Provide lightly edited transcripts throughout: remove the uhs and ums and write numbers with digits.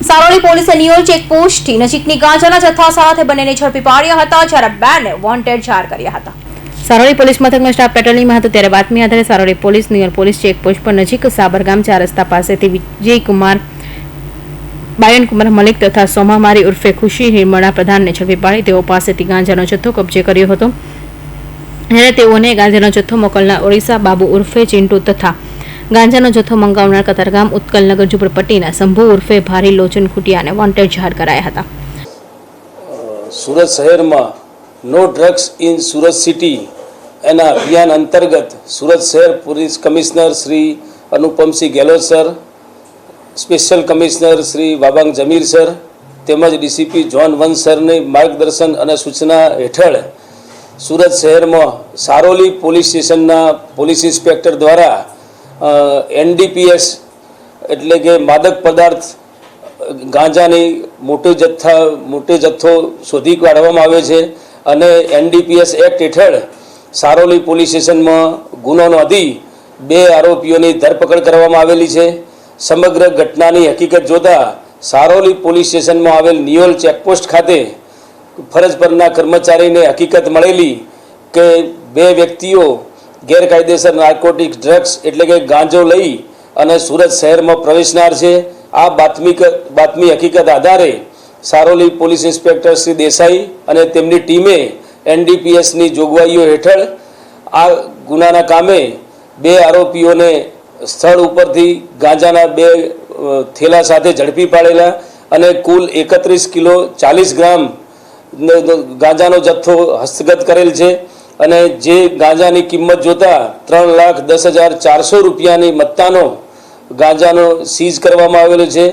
સારોલી પોલીસે નિયોલ ચેકપોસ્ટથી નજીકની ગાંજાના જથ્થા સાથે બંનેને ઝડપી પાડ્યા હતા, જ્યારે બેને વોન્ટેડ જાહેર કર્યા હતા। સારોલી પોલીસ મથકનો સ્ટાફ પેટ્રોલિંગમાં હતો ત્યારે બાતમી આધારે Saroli police Niyol police checkpost પર નજીક સાબરગામ 4 રસ્તા પાસેથી વિજયકુમાર બાયનકુમાર મલિક તથા સોમામારી ઉર્ફે ખુશી હિરમણા પ્રધાનને ઝડપી પાડી તેઓ પાસેથી ગાંજાનો જથ્થો કબજે કર્યો હતો, જ્યારે તેઓને ગાંજાનો જથ્થો મોકલનાર ઓડિશા બાબુ ઉર્ફે ચિંટુ તથા ગાંજાનો જથ્થો મંગાવનાર કતારગામ ઉત્કલનગર ઝુંપડપટ્ટીના શંભુ ઉર્ફે ભારી લોચન ખુટિયાને વોન્ટેડ જાહેર કરાયા હતા। સુરત શહેરમાં no drugs in Surat city એના અભિયાન અંતર્ગત સુરત શહેર police commissioner Shri Anupamsinh Gehlot sir, special commissioner Shri Wabang Jamir sir તેમજ ડીસીપી ઝોન 1 સરની માર્ગદર્શન અને સૂચના હેઠળ સુરત શહેરમાં સારોલી પોલીસ સ્ટેશનના પોલીસ ઇન્સ્પેક્ટર દ્વારા NDPS એટલે કે માદક પદાર્થ ગાંજાની મોટો જથ્થો શોધી કાઢવામાં આવે છે અને NDPS એક્ટ હેઠળ સારોલી પોલીસ સ્ટેશનમાં ગુનો નોંધી 2 આરોપીઓની ધરપકડ કરવામાં આવેલી છે। સમગ્ર ઘટનાની હકીકત જોતા સારોલી પોલીસ સ્ટેશનમાં આવેલ નિયોલ ચેકપોસ્ટ ખાતે ફરજ પરના કર્મચારીને હકીકત મળેલી કે 2 વ્યક્તિઓ ગેરકાયદેસર નાર્કોટિક ડ્રગ્સ એટલે કે ગાંજો લઈ અને સુરત શહેરમાં પ્રવેશનાર છે। આ બાતમી હકીકત આધારે સારોલી પોલીસ ઇન્સ્પેક્ટર શ્રી દેસાઈ અને તેમની ટીમે NDPSની જોગવાઈઓ હેઠળ આ ગુનાના કામે 2 આરોપીઓને સ્થળ ઉપરથી ગાંજાના 2 થેલા સાથે ઝડપી પાડેલા અને કુલ 31 કિલો 40 ગ્રામ ગાંજાનો જથ્થો હસ્તગત કરેલ છે અને જે ગાંજાની કિંમત જોતા 3,10,400 રૂપિયાની મત્તાનો ગાંજાનો સીઝ કરવામાં આવેલો છે।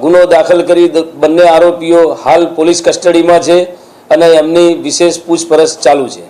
ગુનો દાખલ કરી બંને આરોપીઓ હાલ પોલીસ કસ્ટડીમાં છે અને એમની વિશેષ પૂછપરછ ચાલુ છે।